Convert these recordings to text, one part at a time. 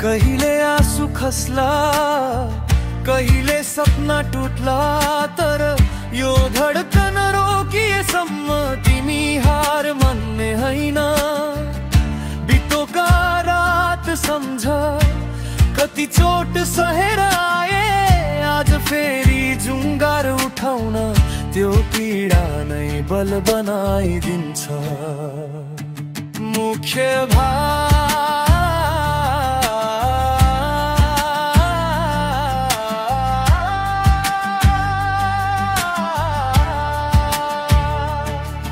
कहिले आँसु खस्ला, कहिले सपना टुट्ला, तर यो धडकन रोकिएसम्म तिमी हार मान्ने हैन। बितोका रात सम्झ, कति चोट सहेर आए, आज फेरि जुङ्गार उठाउन त्यो पीडा नै बल बनाइदिन्छ। मुख्य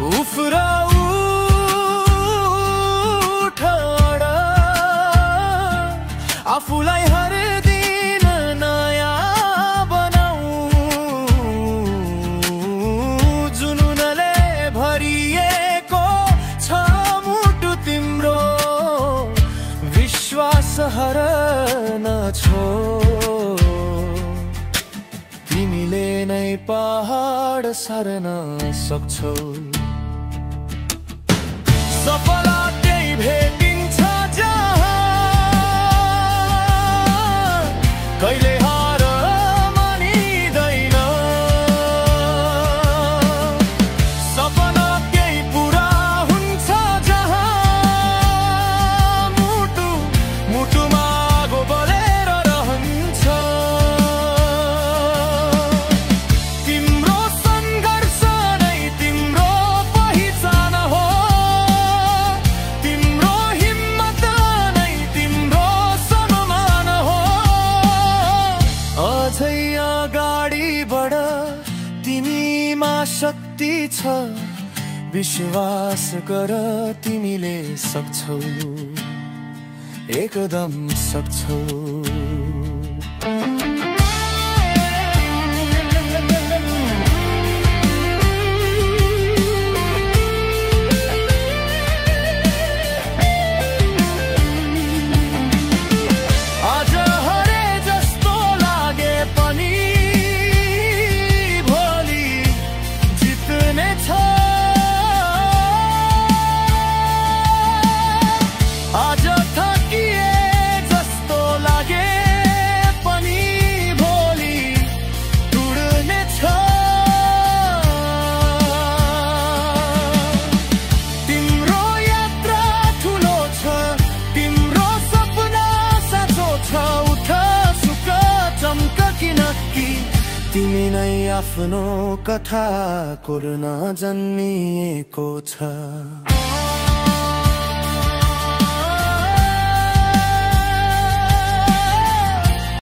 उफ्रा उठड आफूलाई हर दिन नयाँ बनाऊ। जुनुनले भरिएको छ मुटु तिम्रो, विश्वास हर नछोड। तिमीले नै पहाड सर्न सक्छौ। सफलता त्यही भेटिन्छ जहाँ, कहिले हार मानिँदैन। सपना त्यही पुरा हुन्छ जहाँ, मुटु मुटुमा आगो बलेर रहन्छ। तिम्रो सङ्घर्ष नै तिम्रो पहिचान हो, तिम्रो हिम्मत नै तिम्रो सम्मान हो। अझै अगाडि बढ, तिमीमा शक्ति छ, विश्वास गर तिमीले सक्छौ, एकदम सक्छौ। आज हरे जस्तो लागे पनि भोलि जित्ने छ। आज थकिए जस्तो लागे पनि भोलि टुट्ने छ। तिम्रो यात्रा ठुलो छ, तिम्रो सपना साँचो छ। उठ सुक चम्क किनकि तिमी नै आफ्नो कथा कोर्न जन्मिएको छ।